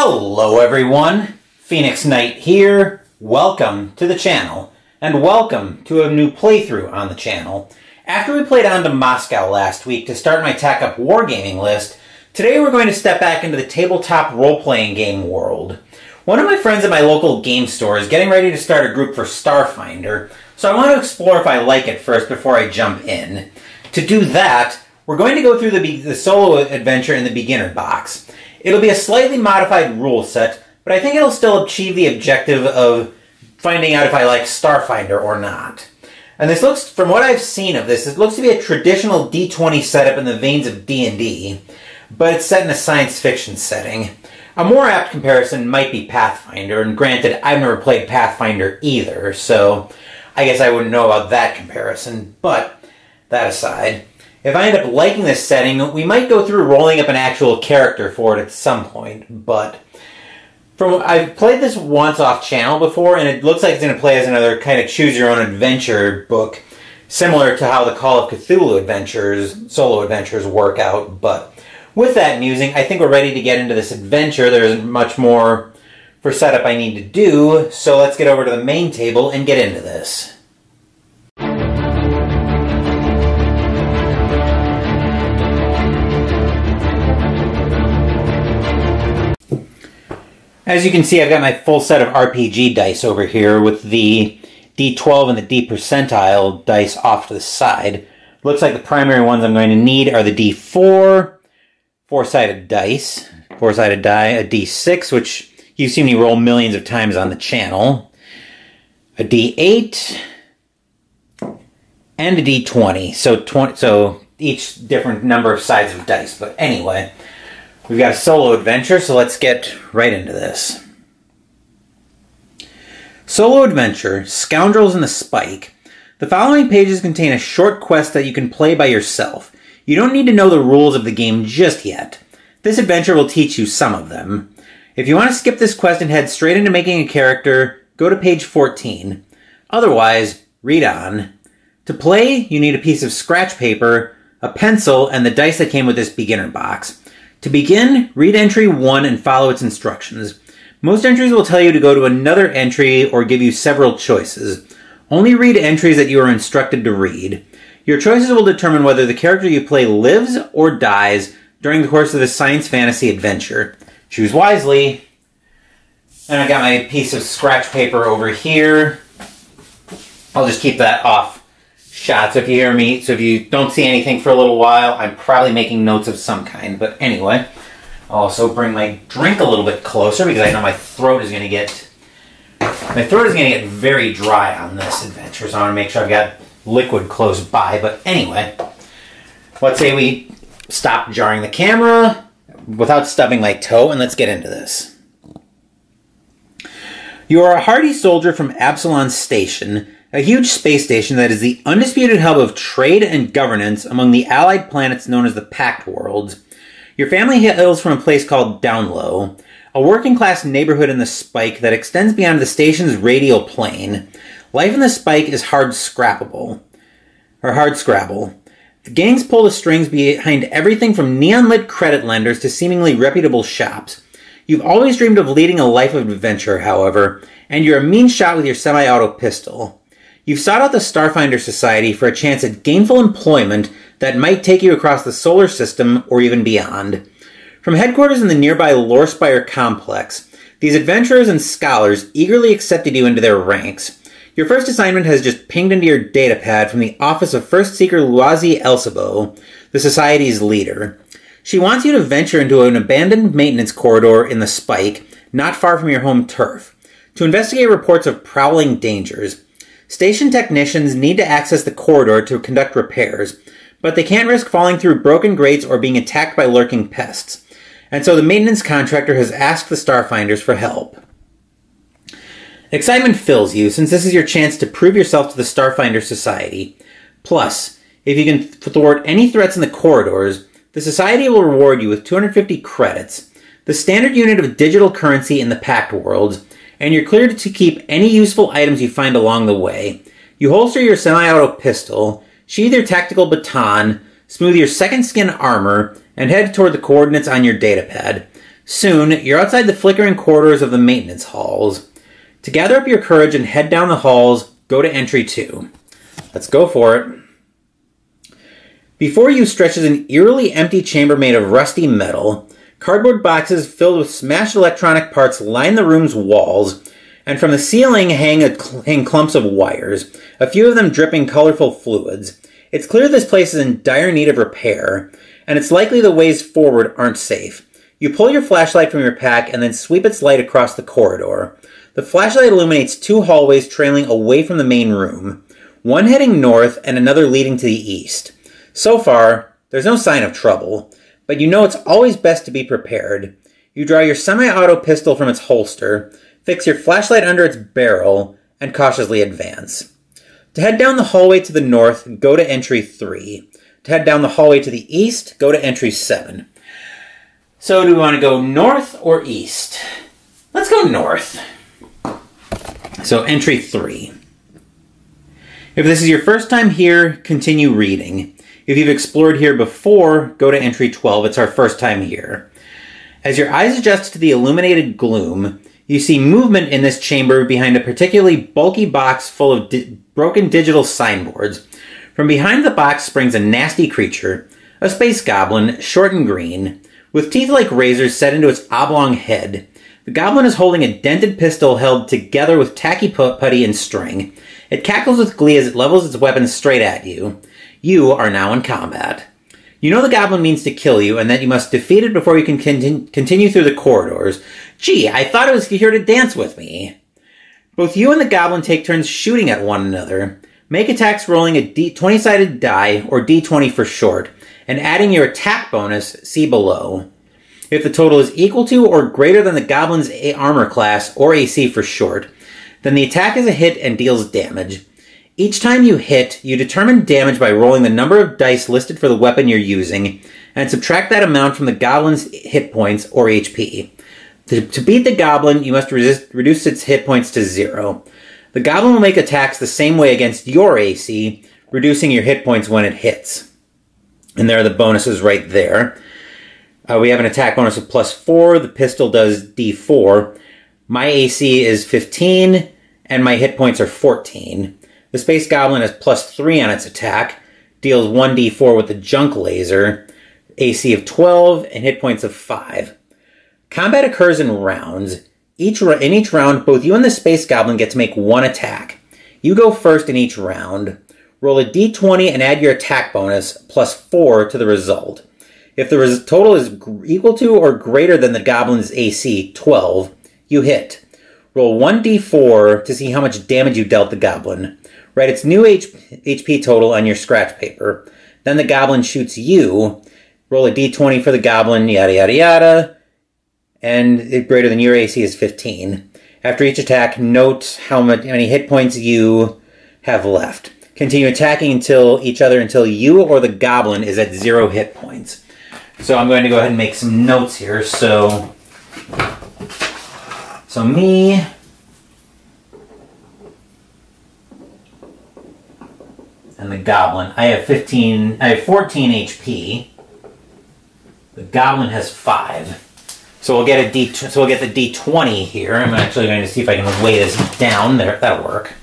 Hello everyone, Phoenix Knight here. Welcome to the channel, and welcome to a new playthrough on the channel. After we played On to Moscow last week to start my Tack Up Wargaming list, today we're going to step back into the tabletop role-playing game world. One of my friends at my local game store is getting ready to start a group for Starfinder, so I want to explore if I like it first before I jump in. To do that, we're going to go through the solo adventure in the beginner box. It'll be a slightly modified rule set, but I think it'll still achieve the objective of finding out if I like Starfinder or not. And this looks, from what I've seen of this, it looks to be a traditional D20 setup in the veins of D&D, but it's set in a science fiction setting. A more apt comparison might be Pathfinder, and granted, I've never played Pathfinder either, so I guess I wouldn't know about that comparison, but that aside, if I end up liking this setting, we might go through rolling up an actual character for it at some point, but I've played this once off channel before, and it looks like it's going to play as another kind of choose-your-own-adventure book, similar to how the Call of Cthulhu adventures, solo adventures work out, but with that musing, I think we're ready to get into this adventure. There isn't much more for setup I need to do, so let's get over to the main table and get into this. As you can see, I've got my full set of RPG dice over here with the D12 and the D percentile dice off to the side. Looks like the primary ones I'm going to need are the D4, four-sided dice, four-sided die, a D6, which you've seen me roll millions of times on the channel, a D8, and a D20. So each different number of sides of dice. But anyway, we've got a solo adventure, so let's get right into this. Solo adventure, Scoundrels in the Spike. The following pages contain a short quest that you can play by yourself. You don't need to know the rules of the game just yet. This adventure will teach you some of them. If you want to skip this quest and head straight into making a character, go to page 14. Otherwise, read on. To play, you need a piece of scratch paper, a pencil, and the dice that came with this beginner box. To begin, read entry 1 and follow its instructions. Most entries will tell you to go to another entry or give you several choices. Only read entries that you are instructed to read. Your choices will determine whether the character you play lives or dies during the course of this science fantasy adventure. Choose wisely. And I got my piece of scratch paper over here. I'll just keep that off shot, so if you hear me, so if you don't see anything for a little while, I'm probably making notes of some kind. But anyway, I'll also bring my drink a little bit closer because I know my throat is going to get very dry on this adventure, so I want to make sure I've got liquid close by. But anyway, let's say we stop jarring the camera without stubbing my toe, and let's get into this. You are a hardy soldier from Absalon Station, a huge space station that is the undisputed hub of trade and governance among the allied planets known as the Pact Worlds. Your family hails from a place called Downlow, a working-class neighborhood in the Spike that extends beyond the station's radial plane. Life in the Spike is hard scrabble. The gangs pull the strings behind everything from neon-lit credit lenders to seemingly reputable shops. You've always dreamed of leading a life of adventure, however, and you're a mean shot with your semi-auto pistol. You've sought out the Starfinder Society for a chance at gainful employment that might take you across the solar system or even beyond. From headquarters in the nearby Lorespire complex, these adventurers and scholars eagerly accepted you into their ranks. Your first assignment has just pinged into your datapad from the office of First Seeker Loisie Elsabo, the Society's leader. She wants you to venture into an abandoned maintenance corridor in the Spike, not far from your home turf, to investigate reports of prowling dangers. Station technicians need to access the corridor to conduct repairs, but they can't risk falling through broken grates or being attacked by lurking pests. And so the maintenance contractor has asked the Starfinders for help. Excitement fills you, since this is your chance to prove yourself to the Starfinder Society. Plus, if you can thwart any threats in the corridors, the Society will reward you with 250 credits, the standard unit of digital currency in the Pact Worlds, and you're cleared to keep any useful items you find along the way. You holster your semi-auto pistol, sheathe your tactical baton, smooth your second skin armor, and head toward the coordinates on your datapad. Soon, you're outside the flickering corridors of the maintenance halls. To gather up your courage and head down the halls, go to entry 2. Let's go for it. Before you stretches an eerily empty chamber made of rusty metal. Cardboard boxes filled with smashed electronic parts line the room's walls, and from the ceiling hang clumps of wires, a few of them dripping colorful fluids. It's clear this place is in dire need of repair, and it's likely the ways forward aren't safe. You pull your flashlight from your pack and then sweep its light across the corridor. The flashlight illuminates 2 hallways trailing away from the main room, one heading north and another leading to the east. So far, there's no sign of trouble, but you know it's always best to be prepared. You draw your semi-auto pistol from its holster, fix your flashlight under its barrel, and cautiously advance. To head down the hallway to the north, go to entry 3. To head down the hallway to the east, go to entry 7. So do we want to go north or east? Let's go north. So entry 3. If this is your first time here, continue reading. If you've explored here before, go to entry 12. It's our first time here. As your eyes adjust to the illuminated gloom, you see movement in this chamber behind a particularly bulky box full of broken digital signboards. From behind the box springs a nasty creature, a space goblin, short and green, with teeth like razors set into its oblong head. The goblin is holding a dented pistol held together with tacky putty and string. It cackles with glee as it levels its weapon straight at you. You are now in combat. You know the goblin means to kill you, and that you must defeat it before you can continue through the corridors. Gee, I thought it was here to dance with me. Both you and the goblin take turns shooting at one another. Make attacks rolling a 20-sided die, or D20 for short, and adding your attack bonus, see below. If the total is equal to or greater than the goblin's armor class, or AC for short, then the attack is a hit and deals damage. Each time you hit, you determine damage by rolling the number of dice listed for the weapon you're using, and subtract that amount from the goblin's hit points, or HP. To beat the goblin, you must reduce its hit points to 0. The goblin will make attacks the same way against your AC, reducing your hit points when it hits. And there are the bonuses right there. We have an attack bonus of +4. The pistol does D4. My AC is 15, and my hit points are 14. The Space Goblin has +3 on its attack, deals 1d4 with the junk laser, AC of 12, and hit points of 5. Combat occurs in rounds. In each round, both you and the Space Goblin get to make one attack. You go first in each round. Roll a d20 and add your attack bonus, +4 to the result. If the total is equal to or greater than the Goblin's AC, 12, you hit. Roll 1d4 to see how much damage you dealt the Goblin. Write its new HP total on your scratch paper. Then the Goblin shoots you. Roll a d20 for the Goblin, yada yada yada. And if greater than your AC is 15. After each attack, note how many hit points you have left. Continue attacking until you or the Goblin is at 0 hit points. So I'm going to go ahead and make some notes here. So me, and the Goblin. I have 14 HP. The Goblin has 5. So we'll get the D20 here. I'm actually going to see if I can weigh this down. There, that'll work.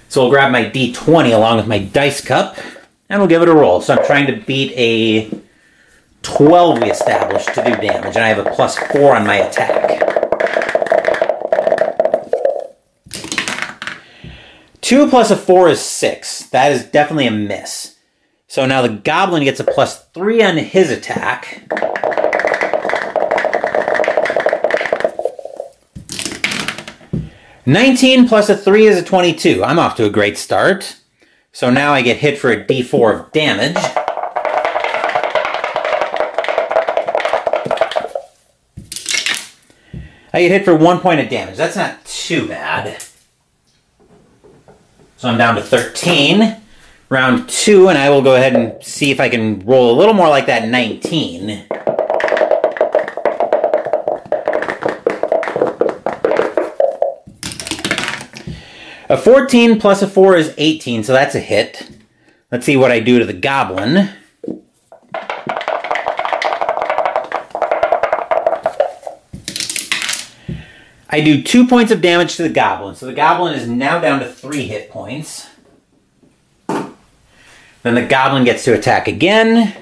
So we'll grab my D20 along with my dice cup, and we'll give it a roll. So I'm trying to beat a 12 we established to do damage, and I have a +4 on my attack. 2 plus a 4 is 6. That is definitely a miss. So now the Goblin gets a +3 on his attack. $19 plus a 3 is a 22. I'm off to a great start. So now I get hit for a d4 of damage. I get hit for 1 point of damage. That's not too bad. So I'm down to 13. Round 2, and I will go ahead and see if I can roll a little more like that 19. A 14 plus a 4 is 18, so that's a hit. Let's see what I do to the Goblin. I do 2 points of damage to the goblin. So the goblin is now down to 3 hit points. Then the goblin gets to attack again.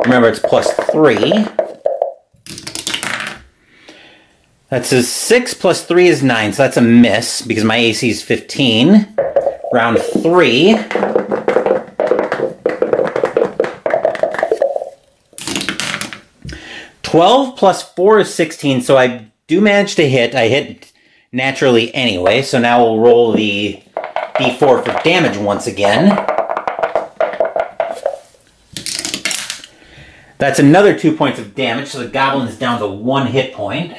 Remember, it's +3. That's a 6 plus 3 is 9, so that's a miss because my AC is 15. Round 3. (12 plus 4 is 16, so I do manage to hit. I hit naturally anyway, so now we'll roll the d4 for damage once again. That's another 2 points of damage, so the goblin is down to 1 hit point.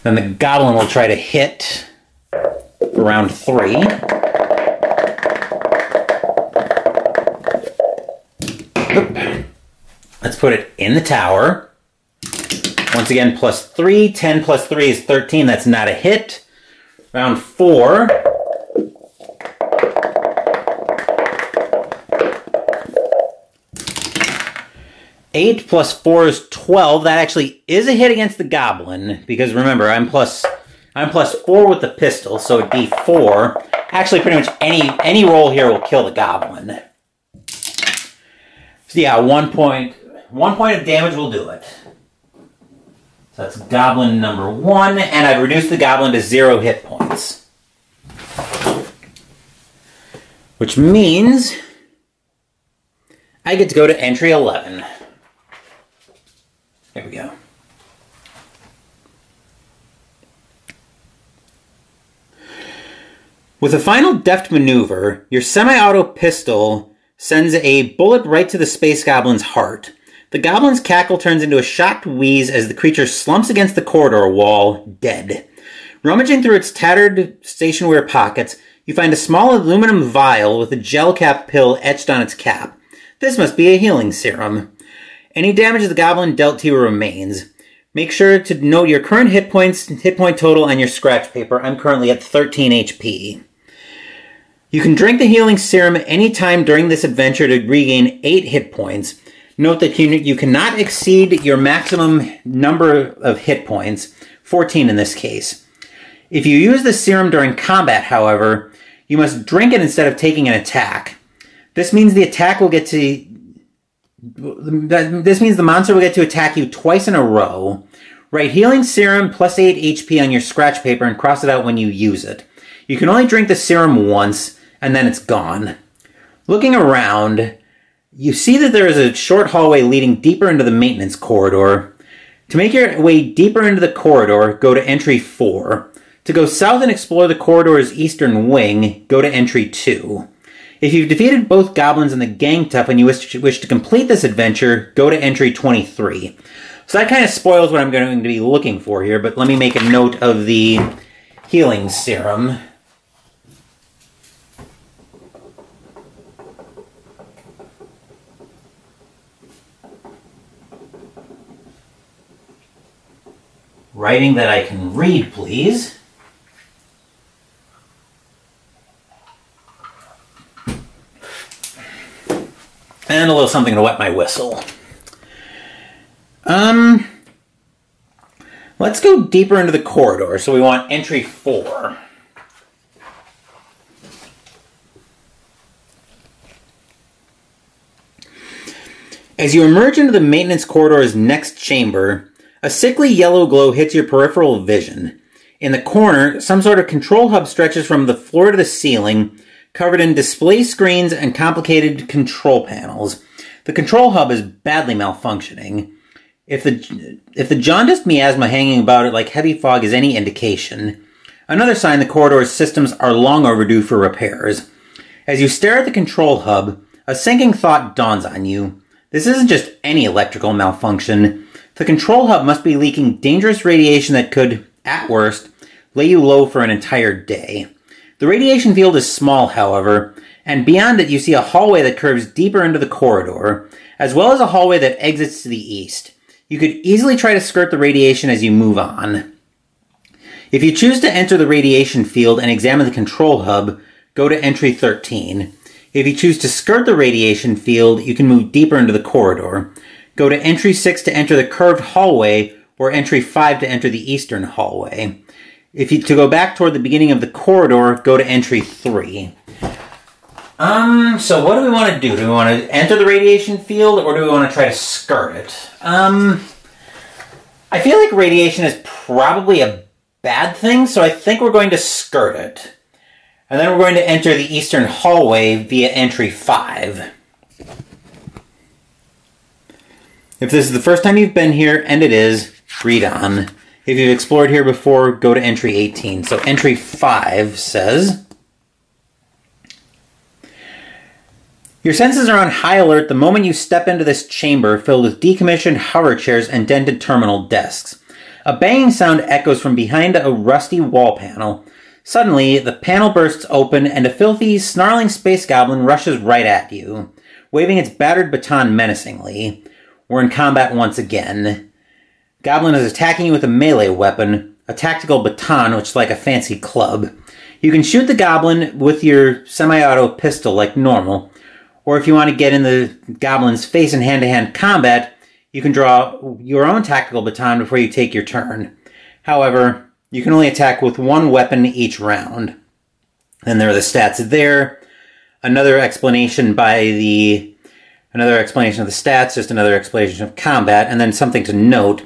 Then the goblin will try to hit for round 3. Oop. Let's put it in the tower. Once again, +3. 10 plus 3 is 13. That's not a hit. Round 4. (8 plus 4 is 12. That actually is a hit against the goblin, because remember, I'm plus 4 with the pistol, so a d4. Actually, pretty much any roll here will kill the goblin. So yeah, 1 point of damage will do it. So that's goblin number 1, and I've reduced the goblin to 0 hit points. Which means I get to go to entry 11. There we go. With a final deft maneuver, your semi-auto pistol sends a bullet right to the space goblin's heart. The goblin's cackle turns into a shocked wheeze as the creature slumps against the corridor wall, dead. Rummaging through its tattered stationware pockets, you find a small aluminum vial with a gel cap pill etched on its cap. This must be a healing serum. Any damage the goblin dealt to you remains. Make sure to note your current hit point total on your scratch paper. I'm currently at 13 HP. You can drink the healing serum any time during this adventure to regain 8 hit points. Note that you cannot exceed your maximum number of hit points, 14 in this case. If you use the serum during combat, however, you must drink it instead of taking an attack. This means the monster will get to attack you twice in a row. Write healing serum plus 8 HP on your scratch paper and cross it out when you use it. You can only drink the serum once, and then it's gone. Looking around, you see that there is a short hallway leading deeper into the maintenance corridor. To make your way deeper into the corridor, go to entry 4. To go south and explore the corridor's eastern wing, go to entry 2. If you've defeated both goblins in the gang tuff and you wish to complete this adventure, go to entry 23. So that kind of spoils what I'm going to be looking for here, but let me make a note of the healing serum. Writing that I can read, please. And a little something to wet my whistle. Let's go deeper into the corridor. So we want entry 4. As you emerge into the maintenance corridor's next chamber, a sickly yellow glow hits your peripheral vision. In the corner, some sort of control hub stretches from the floor to the ceiling, covered in display screens and complicated control panels. The control hub is badly malfunctioning. If the jaundiced miasma hanging about it like heavy fog is any indication, another sign the corridor's systems are long overdue for repairs. As you stare at the control hub, a sinking thought dawns on you. This isn't just any electrical malfunction. The control hub must be leaking dangerous radiation that could, at worst, lay you low for an entire day. The radiation field is small, however, and beyond it you see a hallway that curves deeper into the corridor, as well as a hallway that exits to the east. You could easily try to skirt the radiation as you move on. If you choose to enter the radiation field and examine the control hub, go to entry 13. If you choose to skirt the radiation field, you can move deeper into the corridor. Go to entry 6 to enter the curved hallway, or entry 5 to enter the eastern hallway. To go back toward the beginning of the corridor, go to entry 3. So what do we want to do? Do we want to enter the radiation field, or do we want to try to skirt it? I feel like radiation is probably a bad thing, so I think we're going to skirt it. And then we're going to enter the eastern hallway via entry 5. If this is the first time you've been here, and it is, read on. If you've explored here before, go to entry 18. So entry 5 says, your senses are on high alert the moment you step into this chamber filled with decommissioned hover chairs and dented terminal desks. A banging sound echoes from behind a rusty wall panel. Suddenly, the panel bursts open and a filthy, snarling space goblin rushes right at you, waving its battered baton menacingly. We're in combat once again. Goblin is attacking you with a melee weapon, a tactical baton, which is like a fancy club. You can shoot the goblin with your semi-auto pistol like normal, or if you want to get in the goblin's face in hand-to-hand combat, you can draw your own tactical baton before you take your turn. However, you can only attack with one weapon each round. Then there are the stats there. Another explanation of the stats, just another explanation of combat, and then something to note.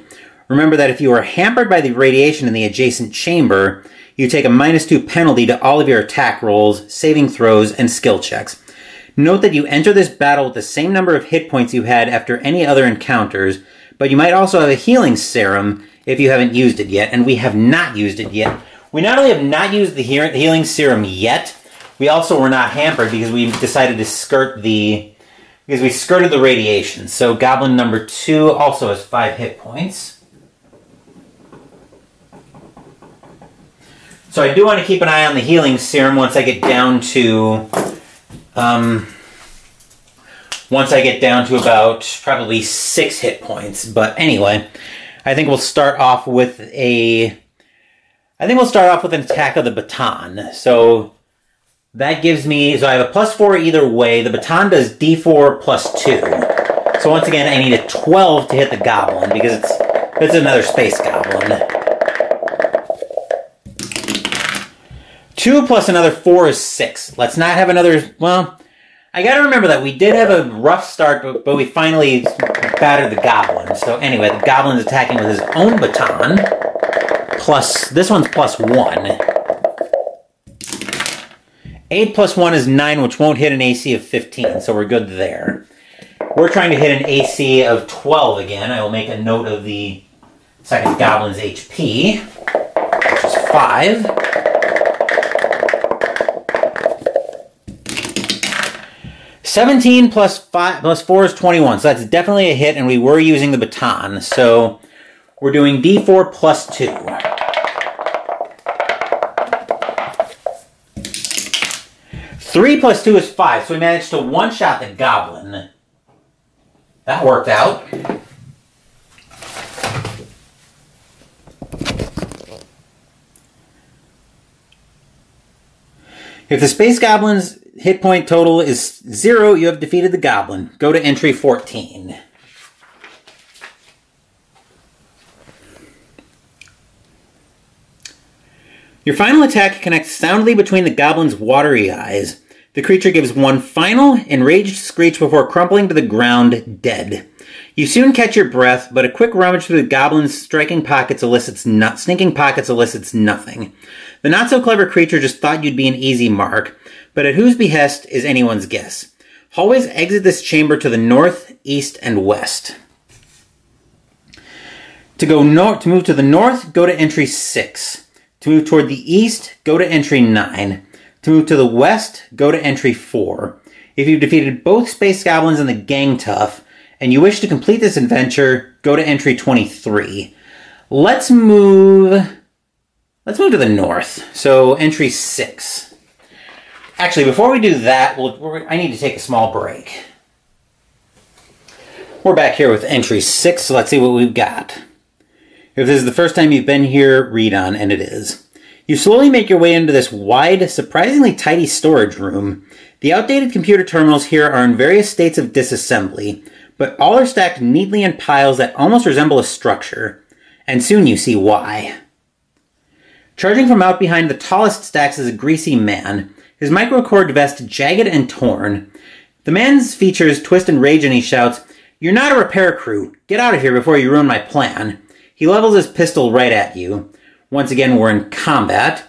Remember that if you are hampered by the radiation in the adjacent chamber, you take a -2 penalty to all of your attack rolls, saving throws, and skill checks. Note that you enter this battle with the same number of hit points you had after any other encounters, but you might also have a healing serum if you haven't used it yet, and we have not used it yet. We not only have not used the healing serum yet, we also were not hampered because we decided to skirted the radiation. So goblin number 2 also has 5 hit points. So I do want to keep an eye on the healing serum once I get down to about probably 6 hit points. But anyway, I think we'll start off with an attack of the baton. So that gives me, so I have a +4 either way. The baton does D4 +2. So once again, I need a 12 to hit the goblin because it's another space goblin. 2 plus another 4 is 6. Let's not have another, well, I gotta remember that we did have a rough start, but we finally battered the goblin. So anyway, the goblin's attacking with his own baton. Plus, this one's +1. 8 plus 1 is 9, which won't hit an AC of 15, so we're good there. We're trying to hit an AC of 12 again. I will make a note of the second goblin's HP, which is 5. +17 plus 4 is 21, so that's definitely a hit, and we were using the baton, so we're doing D4 +2. 3 plus 2 is 5, so we managed to one-shot the goblin. That worked out. If the space goblin's hit point total is 0, you have defeated the goblin. Go to entry 14. Your final attack connects soundly between the goblin's watery eyes. The creature gives one final, enraged screech before crumpling to the ground, dead. You soon catch your breath, but a quick rummage through the goblin's stinking pockets elicits nothing. The not-so-clever creature just thought you'd be an easy mark, but at whose behest is anyone's guess. Hallways exit this chamber to the north, east, and west. To move to the north, go to entry 6. To move toward the east, go to entry 9. To move to the west, go to entry 4. If you've defeated both space goblins in the gang tough, and you wish to complete this adventure, go to entry 23. Let's move to the north. So entry 6. Actually, before we do that, I need to take a small break. We're back here with entry 6, so let's see what we've got. If this is the first time you've been here, read on, and it is. You slowly make your way into this wide, surprisingly tidy storage room. The outdated computer terminals here are in various states of disassembly, but all are stacked neatly in piles that almost resemble a structure. And soon you see why. Charging from out behind the tallest stacks is a greasy man, his microcord vest jagged and torn. The man's features twist and rage and he shouts, "You're not a repair crew. Get out of here before you ruin my plan." He levels his pistol right at you. Once again, we're in combat.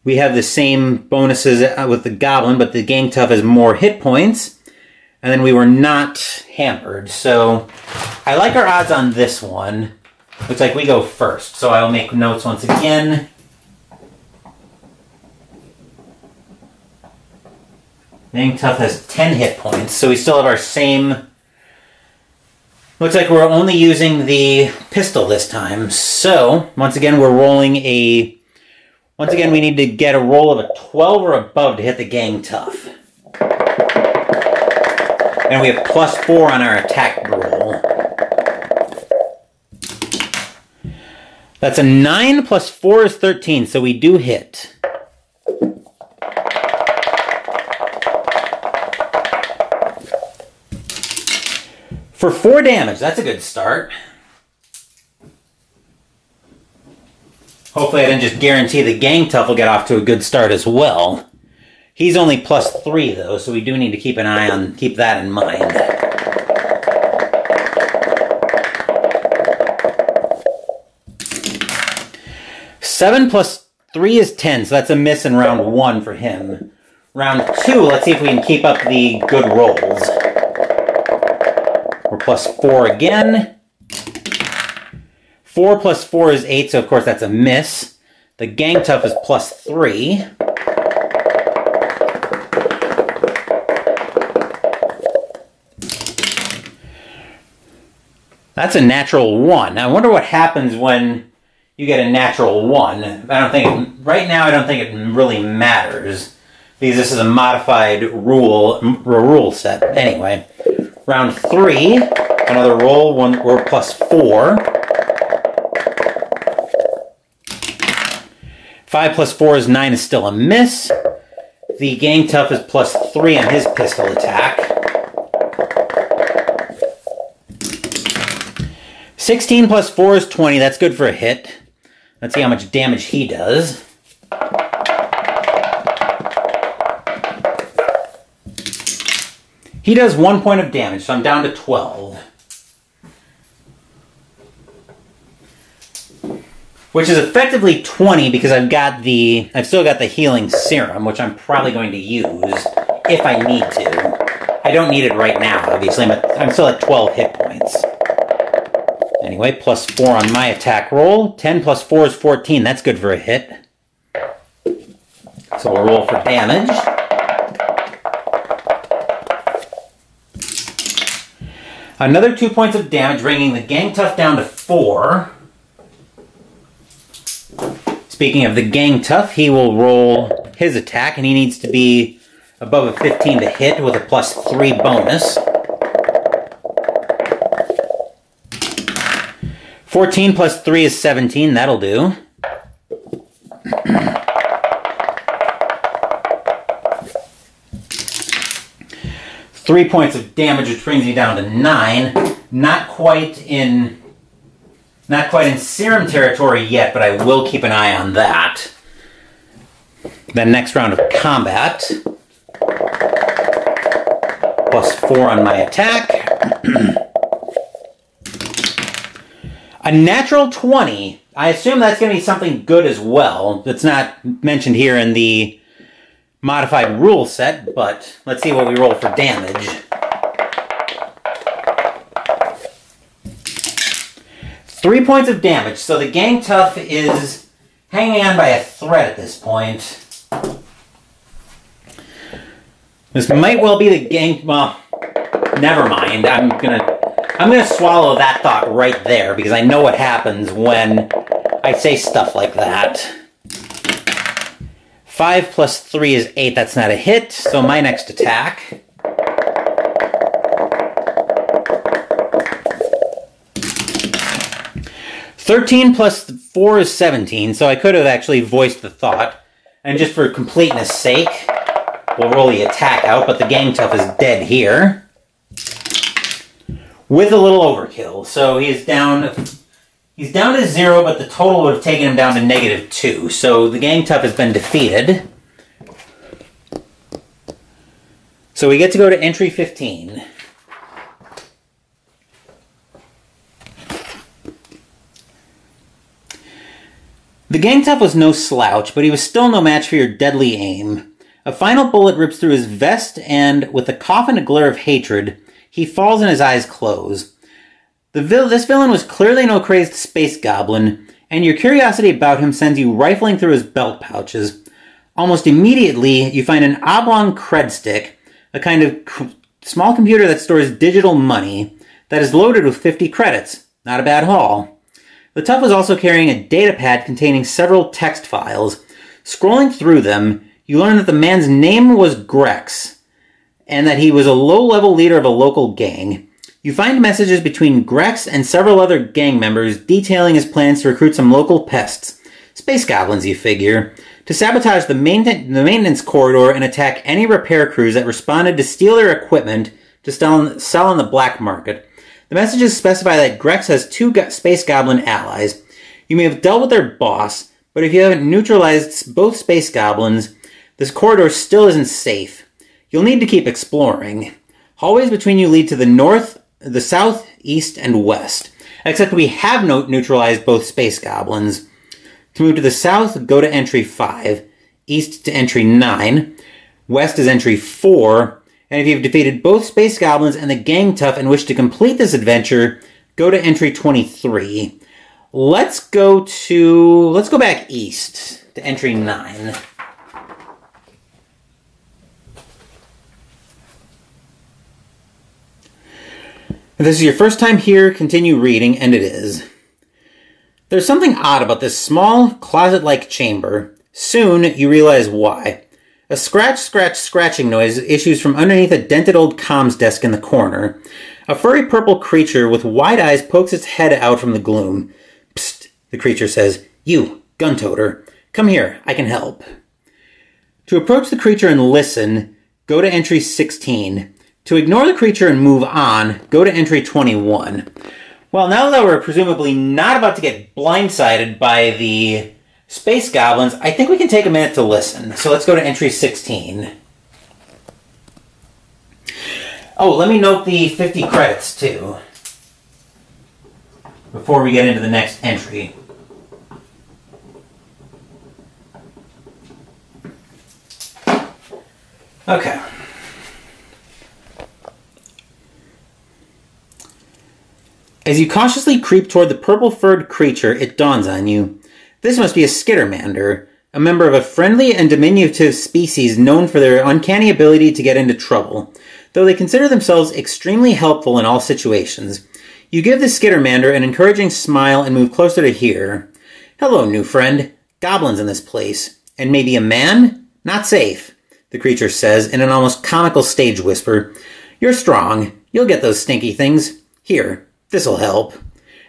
We have the same bonuses with the goblin, but the gang tough has more hit points. And then we were not hampered. So I like our odds on this one. Looks like we go first. So I will make notes once again. Gang tough has 10 hit points. So we still have our same... Looks like we're only using the pistol this time. So, once again, we're rolling a... Once again, we need to get a roll of a 12 or above to hit the gang tough. And we have +4 on our attack roll. That's a 9 plus 4 is 13, so we do hit. For 4 damage, that's a good start. Hopefully I didn't just guarantee the gang tough will get off to a good start as well. He's only +3 though, so we do need to keep that in mind. Seven plus 3 is 10, so that's a miss in round 1 for him. Round 2, let's see if we can keep up the good rolls. We're +4 again. 4 plus 4 is 8, so of course that's a miss. The gang tough is +3. That's a natural 1. I wonder what happens when you get a natural 1. Right now I don't think it really matters, because this is a modified rule set. Anyway. Round 3, another roll, we're +4. 5 plus 4 is 9 is still a miss. The gang tough is +3 on his pistol attack. 16 plus 4 is 20, that's good for a hit. Let's see how much damage he does. He does 1 point of damage, so I'm down to 12. Which is effectively 20 because I've still got the healing serum, which I'm probably going to use if I need to. I don't need it right now, obviously, but I'm still at 12 hit points. Anyway, +4 on my attack roll. 10 plus 4 is 14. That's good for a hit. So we'll roll for damage. Another 2 points of damage, bringing the gang tough down to 4. Speaking of the gang tough, he will roll his attack, and he needs to be above a 15 to hit with a +3 bonus. 14 plus 3 is 17, that'll do. Three points of damage, which brings me down to 9. Not quite in serum territory yet, but I will keep an eye on that. Then next round of combat. +4 on my attack. A natural 20. I assume that's going to be something good as well. That's not mentioned here in the modified rule set, but let's see what we roll for damage. 3 points of damage, so the gang tough is hanging on by a thread at this point. This might well be the gang... Well, never mind. I'm gonna swallow that thought right there, because I know what happens when I say stuff like that. 5 plus 3 is 8. That's not a hit, so my next attack. +13 plus 4 is 17, so I could have actually voiced the thought. And just for completeness sake, we'll roll the attack out, but the Gang Tough is dead here. With a little overkill. So he's down to 0, but the total would have taken him down to -2. So the Gang Tough has been defeated. So we get to go to entry 15. The Gang Tough was no slouch, but he was still no match for your deadly aim. A final bullet rips through his vest, and with a cough and a glare of hatred, he falls and his eyes close. This villain was clearly no crazed space goblin, and your curiosity about him sends you rifling through his belt pouches. Almost immediately, you find an oblong cred stick, a kind of small computer that stores digital money, that is loaded with 50 credits. Not a bad haul. The Tough was also carrying a datapad containing several text files. Scrolling through them, you learn that the man's name was Grex, and that he was a low-level leader of a local gang. You find messages between Grex and several other gang members detailing his plans to recruit some local pests, space goblins you figure, to sabotage the maintenance corridor and attack any repair crews that responded to steal their equipment to sell on the black market. The messages specify that Grex has 2 space goblin allies. You may have dealt with their boss, but if you haven't neutralized both space goblins, this corridor still isn't safe. You'll need to keep exploring. Hallways between you lead to the north, the south, east, and west. Except we have neutralized both space goblins. To move to the south, go to entry 5. East to entry 9. West is entry 4. And if you've defeated both space goblins and the Gang Tough and wish to complete this adventure, go to entry 23. Let's go back east to entry 9. If this is your first time here, continue reading, and it is. There's something odd about this small, closet-like chamber. Soon, you realize why. A scratching noise issues from underneath a dented old comms desk in the corner. A furry purple creature with wide eyes pokes its head out from the gloom. Psst, the creature says. You, gun-toter. Come here, I can help. To approach the creature and listen, go to entry 16. To ignore the creature and move on, go to entry 21. Well, now that we're presumably not about to get blindsided by the space goblins, I think we can take a minute to listen. So let's go to entry 16. Oh, let me note the 50 credits, too, before we get into the next entry. Okay. As you cautiously creep toward the purple-furred creature, it dawns on you. This must be a skittermander, a member of a friendly and diminutive species known for their uncanny ability to get into trouble, though they consider themselves extremely helpful in all situations. You give the skittermander an encouraging smile and move closer to hear. Hello, new friend. Goblins in this place. And maybe a man? Not safe, the creature says in an almost comical stage whisper. You're strong. You'll get those stinky things. Here. This'll help.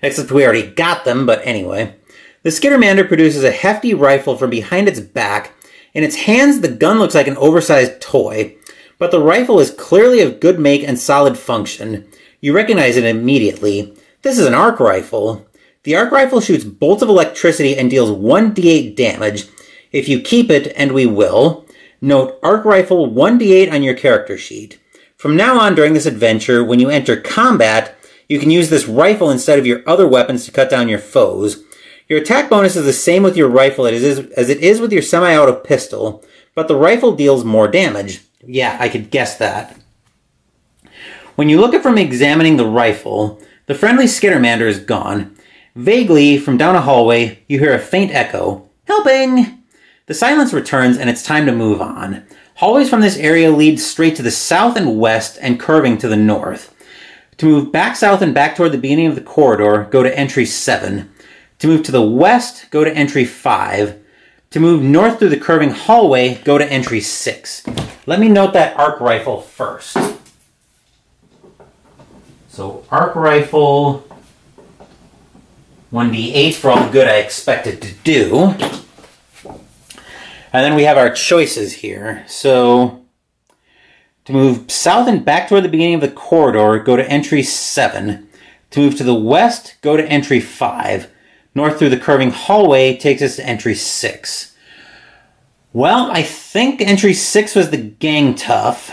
Except we already got them, but anyway. The skittermander produces a hefty rifle from behind its back. In its hands, the gun looks like an oversized toy. But the rifle is clearly of good make and solid function. You recognize it immediately. This is an arc rifle. The arc rifle shoots bolts of electricity and deals 1d8 damage. If you keep it, and we will, note arc rifle 1d8 on your character sheet. From now on during this adventure, when you enter combat, you can use this rifle instead of your other weapons to cut down your foes. Your attack bonus is the same with your rifle as it is with your semi-auto pistol, but the rifle deals more damage. Yeah, I could guess that. When you look up from examining the rifle, the friendly skittermander is gone. Vaguely, from down a hallway, you hear a faint echo. Helping! The silence returns and it's time to move on. Hallways from this area lead straight to the south and west and curving to the north. To move back south and back toward the beginning of the corridor, go to entry 7. To move to the west, go to entry 5. To move north through the curving hallway, go to entry 6. Let me note that arc rifle first. So arc rifle 1d8 for all the good I expected to do. And then we have our choices here. So, to move south and back toward the beginning of the corridor, go to entry 7. To move to the west, go to entry 5. North through the curving hallway takes us to entry 6. Well, I think entry 6 was the gang tough.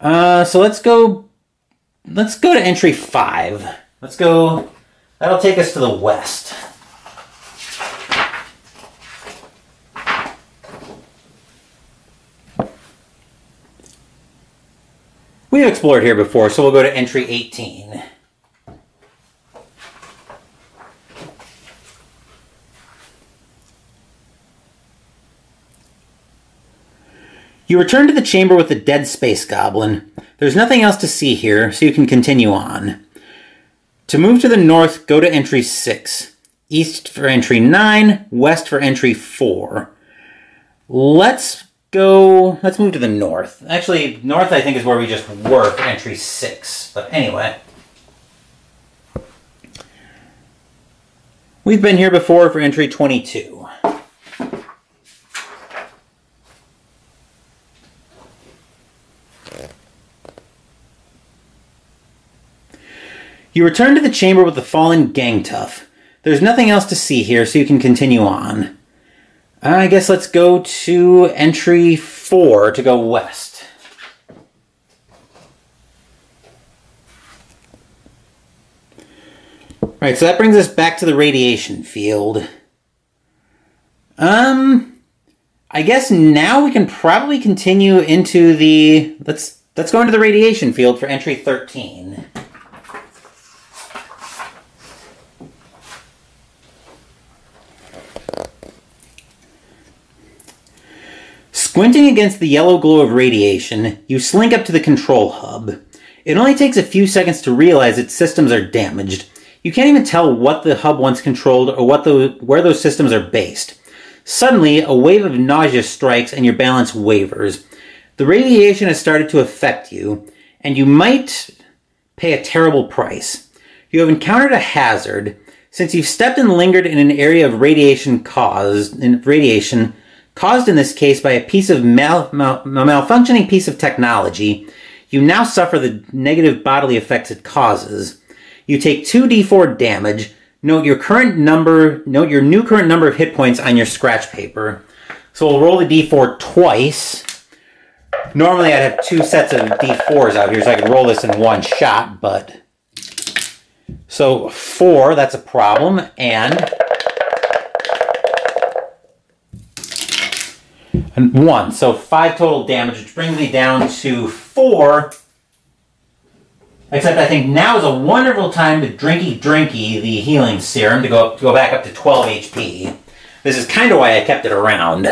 So let's go to entry 5. Let's go. That'll take us to the west. We've explored here before, so we'll go to entry 18. You return to the chamber with the dead space goblin. There's nothing else to see here, so you can continue on. To move to the north, go to entry 6. East for entry 9, west for entry 4. Let's move to the north. Actually, north I think is where we just were for entry 6. But anyway. We've been here before for entry 22. You return to the chamber with the fallen gang tough. There's nothing else to see here, so you can continue on. I guess let's go to entry 4 to go west. Right, so that brings us back to the radiation field. I guess now we can probably continue into the... Let's go into the radiation field for entry 13. Squinting against the yellow glow of radiation, you slink up to the control hub. It only takes a few seconds to realize its systems are damaged. You can't even tell what the hub once controlled or where those systems are based. Suddenly, a wave of nausea strikes and your balance wavers. The radiation has started to affect you, and you might pay a terrible price. You have encountered a hazard. Since you've stepped and lingered in an area of radiation caused in this case by a piece of malfunctioning piece of technology, you now suffer the negative bodily effects it causes. You take 2d4 damage. Note your new current number of hit points on your scratch paper. So we'll roll the d4 twice. Normally I'd have 2 sets of d4s out here so I could roll this in one shot, but... So 4, that's a problem, and 1. So 5 total damage, which brings me down to 4. Except I think now is a wonderful time to drinky the healing serum to go back up to 12 HP. This is kind of why I kept it around.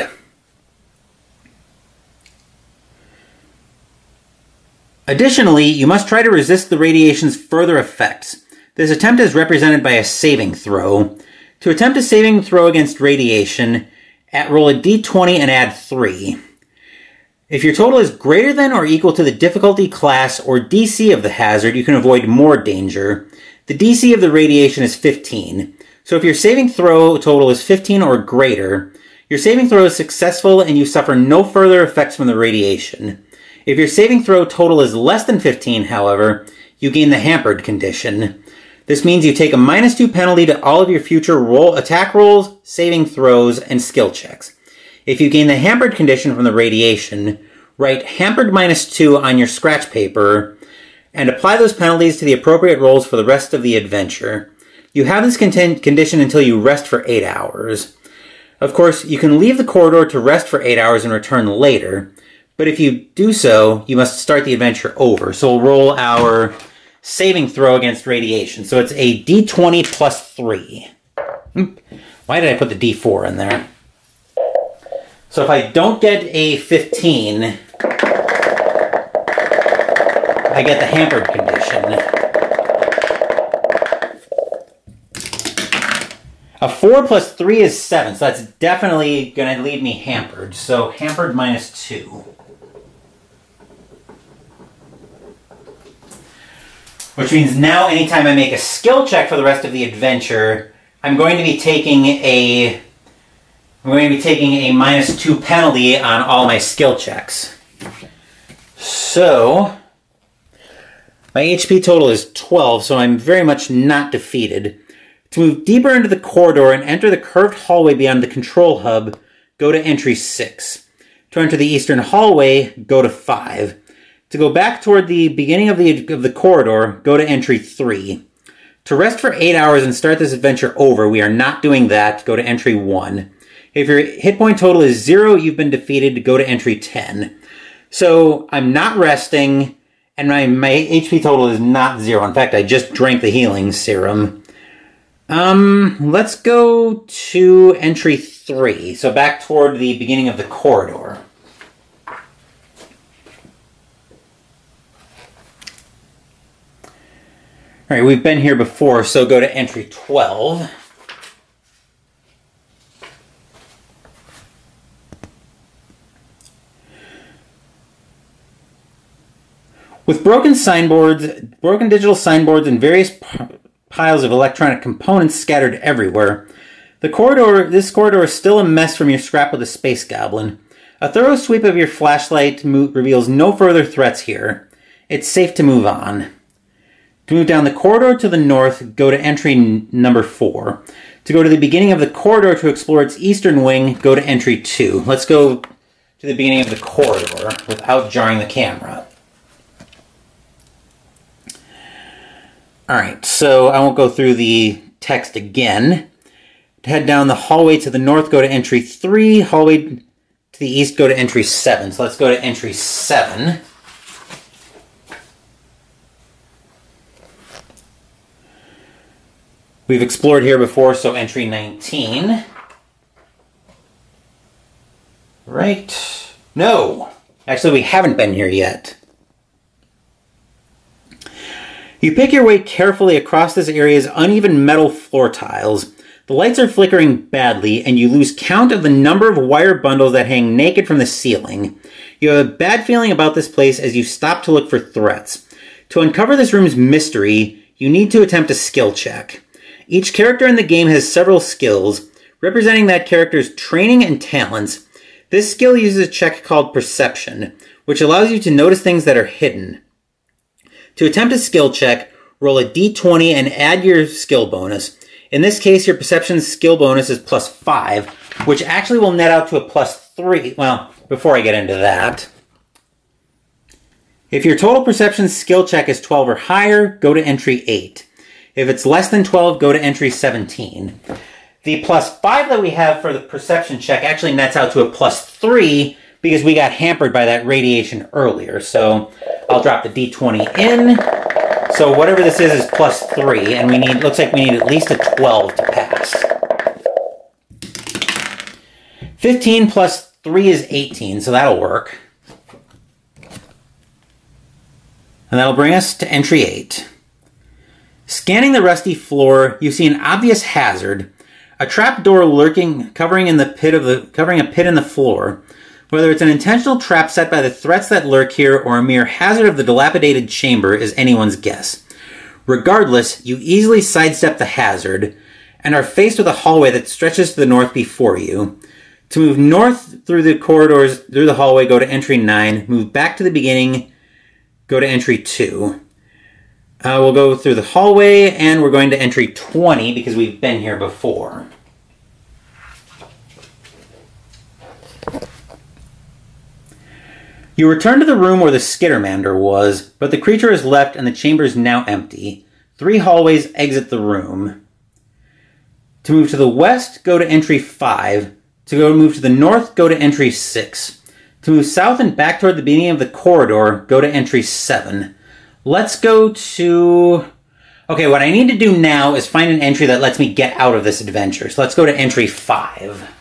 Additionally, you must try to resist the radiation's further effects. This attempt is represented by a saving throw. To attempt a saving throw against radiation, roll a d20 and add 3. If your total is greater than or equal to the difficulty class or DC of the hazard, you can avoid more danger. The DC of the radiation is 15. So if your saving throw total is 15 or greater, your saving throw is successful and you suffer no further effects from the radiation. If your saving throw total is less than 15, however, you gain the hampered condition. This means you take a -2 penalty to all of your future attack rolls, saving throws, and skill checks. If you gain the hampered condition from the radiation, write hampered -2 on your scratch paper and apply those penalties to the appropriate rolls for the rest of the adventure. You have this condition until you rest for 8 hours. Of course, you can leave the corridor to rest for 8 hours and return later, but if you do so, you must start the adventure over. So we'll roll our saving throw against radiation. So it's a d20 plus 3. Why did I put the d4 in there? So if I don't get a 15, I get the hampered condition. A 4 plus 3 is 7, so that's definitely going to leave me hampered. So hampered -2. Which means now anytime I make a skill check for the rest of the adventure, I'm going to be taking a -2 penalty on all my skill checks. So my HP total is 12, so I'm very much not defeated. To move deeper into the corridor and enter the curved hallway beyond the control hub, go to entry 6. To enter the eastern hallway, go to 5. To go back toward the beginning of the corridor, go to entry 3. To rest for 8 hours and start this adventure over, we are not doing that. Go to entry 1. If your hit point total is 0, you've been defeated. Go to entry 10. So I'm not resting, and my HP total is not 0. In fact, I just drank the healing serum. Let's go to entry 3. So back toward the beginning of the corridor. All right, we've been here before, so go to entry 12. With broken digital signboards, and various piles of electronic components scattered everywhere, this corridor is still a mess from your scrap with the space goblin. A thorough sweep of your flashlight reveals no further threats here. It's safe to move on. To move down the corridor to the north, go to entry number 4. To go to the beginning of the corridor to explore its eastern wing, go to entry 2. Let's go to the beginning of the corridor without jarring the camera. Alright, so I won't go through the text again. To head down the hallway to the north, go to entry 3. Hallway to the east, go to entry 7. So let's go to entry 7. We've explored here before, so entry 19. Right. No! Actually, we haven't been here yet. You pick your way carefully across this area's uneven metal floor tiles. The lights are flickering badly, and you lose count of the number of wire bundles that hang naked from the ceiling. You have a bad feeling about this place as you stop to look for threats. To uncover this room's mystery, you need to attempt a skill check. Each character in the game has several skills, representing that character's training and talents. This skill uses a check called Perception, which allows you to notice things that are hidden. To attempt a skill check, roll a d20 and add your skill bonus. In this case, your Perception skill bonus is +5, which actually will net out to a +3. Well, before I get into that, if your total Perception skill check is 12 or higher, go to entry 8. If it's less than 12, go to entry 17. The +5 that we have for the Perception check actually nets out to a +3 because we got hampered by that radiation earlier. So I'll drop the d20 in. So whatever this is +3, and looks like we need at least a 12 to pass. 15 plus 3 is 18, so that'll work. And that'll bring us to entry 8. Scanning the rusty floor, you see an obvious hazard, a trap door lurking, covering a pit in the floor. Whether it's an intentional trap set by the threats that lurk here or a mere hazard of the dilapidated chamber is anyone's guess. Regardless, you easily sidestep the hazard and are faced with a hallway that stretches to the north before you. To move north through the corridors, through the hallway, go to entry 9. Move back to the beginning, go to entry 2. We'll go through the hallway, and we're going to entry 20 because we've been here before. You return to the room where the Skittermander was, but the creature has left and the chamber is now empty. 3 hallways exit the room. To move to the west, go to entry 5. To move to the north, go to entry 6. To move south and back toward the beginning of the corridor, go to entry 7. Let's go to... Okay, what I need to do now is find an entry that lets me get out of this adventure. So let's go to entry 5.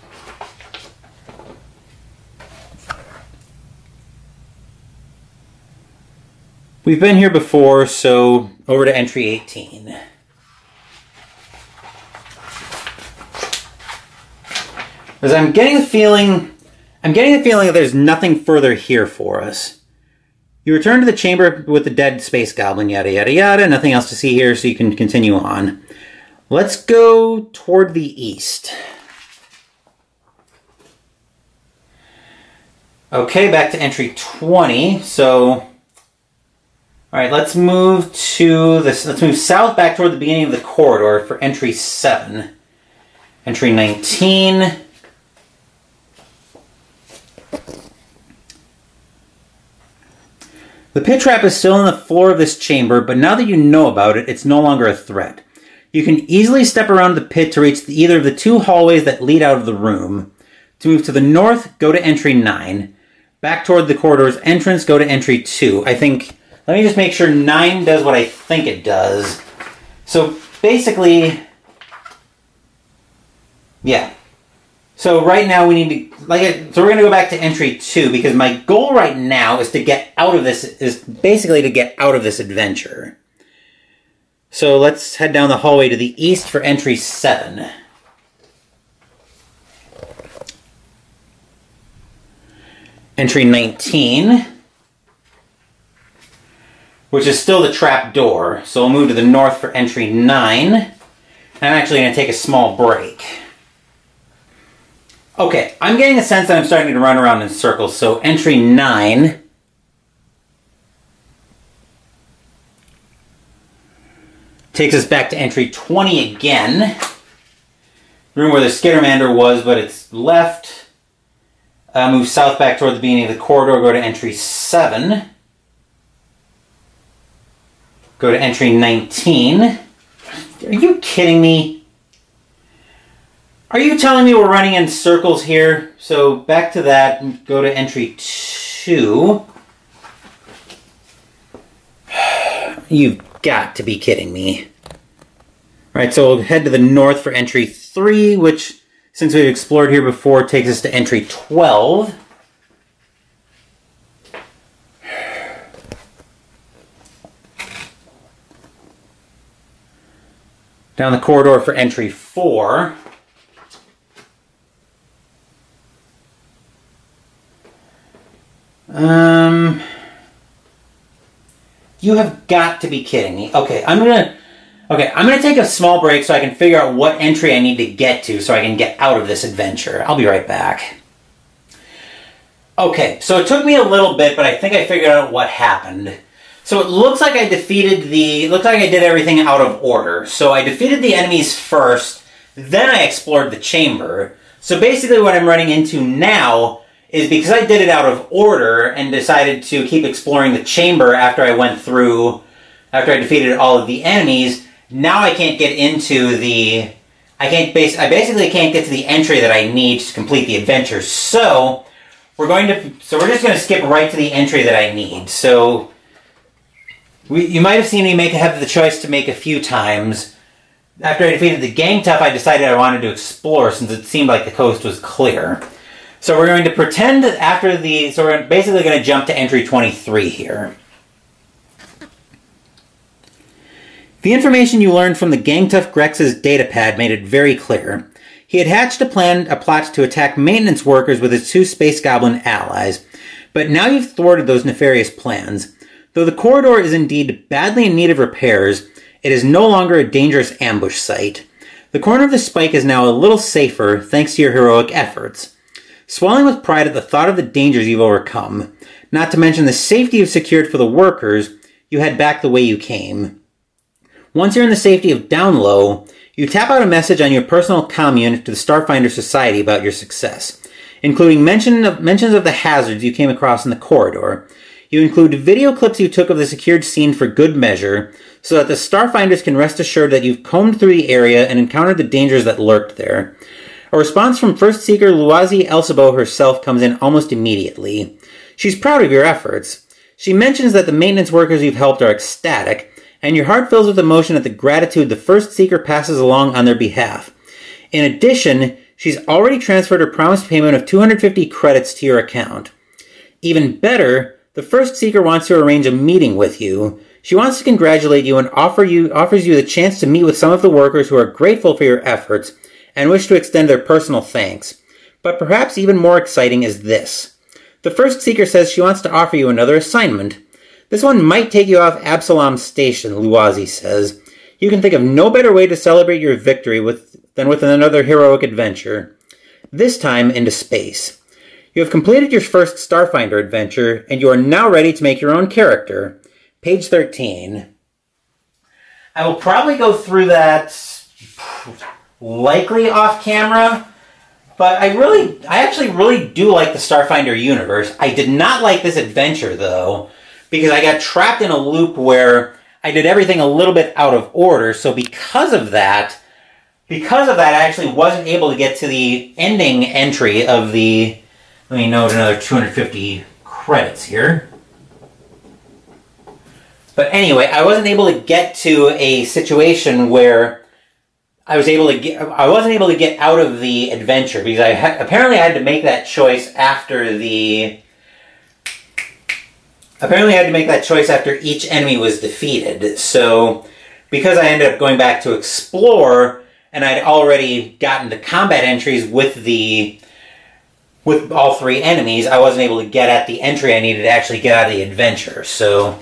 We've been here before, so over to entry 18. Because I'm getting the feeling that there's nothing further here for us. You return to the chamber with the dead space goblin, yada yada yada. Nothing else to see here, so you can continue on. Let's go toward the east. Okay, back to entry 20. So, all right, let's move to this. Let's move south back toward the beginning of the corridor for entry 7. Entry 19. The pit trap is still on the floor of this chamber, but now that you know about it, it's no longer a threat. You can easily step around the pit to reach either of the 2 hallways that lead out of the room. To move to the north, go to entry 9. Back toward the corridor's entrance, go to entry 2. Let me just make sure 9 does what I think it does. So basically, yeah. So right now we need to, so we're going to go back to entry 2 because my goal right now is to get out of this, adventure. So let's head down the hallway to the east for entry 7. Entry 19, which is still the trap door. So we'll move to the north for entry 9. And I'm actually going to take a small break. Okay, I'm getting a sense that I'm starting to run around in circles, so entry 9. Takes us back to entry 20 again. Room where the Skittermander was, but it's left. Move south back toward the beginning of the corridor, go to entry 7. Go to entry 19. Are you kidding me? Are you telling me we're running in circles here? So back to that, go to entry 2. You've got to be kidding me. Alright, so we'll head to the north for entry 3, which, since we've explored here before, takes us to entry 12. Down the corridor for entry 4. You have got to be kidding me. Okay, I'm gonna take a small break so I can figure out what entry I need to get to so I can get out of this adventure. I'll be right back. Okay, so it took me a little bit, but I think I figured out what happened. So it looks like I did everything out of order. So I defeated the enemies first, then I explored the chamber. So basically what I'm running into now is because I did it out of order and decided to keep exploring the chamber after I defeated all of the enemies, now I can't get into the... I basically can't get to the entry that I need to complete the adventure. So we're just going to skip right to the entry that I need. So you might have seen me have the choice to make a few times. After I defeated the gang tough, I decided I wanted to explore since it seemed like the coast was clear. So we're going to pretend so we're basically going to jump to entry 23 here. The information you learned from the Gangtuff Grex's datapad made it very clear. He had hatched a plot to attack maintenance workers with his 2 Space Goblin allies, but now you've thwarted those nefarious plans. Though the corridor is indeed badly in need of repairs, it is no longer a dangerous ambush site. The corner of the spike is now a little safer thanks to your heroic efforts. Swelling with pride at the thought of the dangers you've overcome, not to mention the safety you've secured for the workers, you head back the way you came. Once you're in the safety of Down Low, you tap out a message on your personal commune to the Starfinder Society about your success, including mentions of the hazards you came across in the corridor. You include video clips you took of the secured scene for good measure, so that the Starfinders can rest assured that you've combed through the area and encountered the dangers that lurked there. A response from First Seeker Luazi Elsabo herself comes in almost immediately. She's proud of your efforts. She mentions that the maintenance workers you've helped are ecstatic, and your heart fills with emotion at the gratitude the First Seeker passes along on their behalf. In addition, she's already transferred her promised payment of 250 credits to your account. Even better, the First Seeker wants to arrange a meeting with you. She wants to congratulate you and offers you the chance to meet with some of the workers who are grateful for your efforts and wish to extend their personal thanks. But perhaps even more exciting is this. The First Seeker says she wants to offer you another assignment. This one might take you off Absalom Station, Luazi says. You can think of no better way to celebrate your victory than with another heroic adventure. This time into space. You have completed your first Starfinder adventure, and you are now ready to make your own character. Page 13. I will probably go through that likely off camera, but I actually really do like the Starfinder universe. I did not like this adventure, though, because I got trapped in a loop where I did everything a little bit out of order, so because of that, I actually wasn't able to get to the ending entry of the... Let me note another 250 credits here. But anyway, I wasn't able to get to a situation where I wasn't able to get out of the adventure because apparently I had to make that choice after each enemy was defeated. So because I ended up going back to explore and I'd already gotten to combat entries with all three enemies, I wasn't able to get at the entry I needed to actually get out of the adventure. So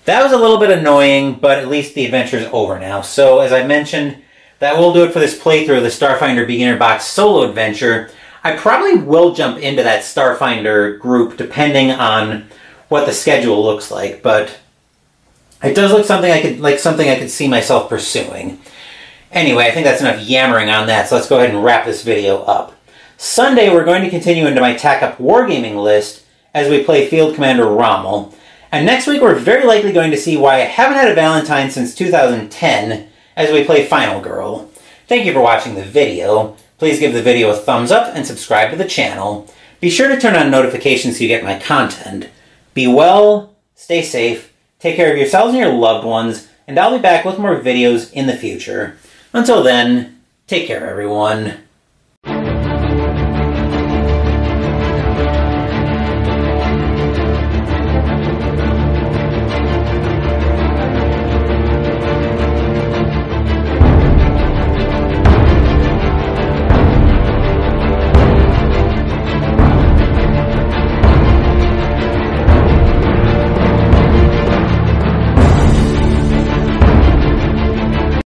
that was a little bit annoying, but at least the adventure's over now. So as I mentioned, that will do it for this playthrough of the Starfinder Beginner Box solo adventure. I probably will jump into that Starfinder group depending on what the schedule looks like, but it does look something I could see myself pursuing. Anyway, I think that's enough yammering on that, so let's go ahead and wrap this video up. Sunday, we're going to continue into my Tack Up Wargaming list as we play Field Commander Rommel. And next week, we're very likely going to see why I haven't had a Valentine since 2010 as we play Final Girl. Thank you for watching the video. Please give the video a thumbs up and subscribe to the channel. Be sure to turn on notifications so you get my content. Be well, stay safe, take care of yourselves and your loved ones, and I'll be back with more videos in the future. Until then, take care everyone.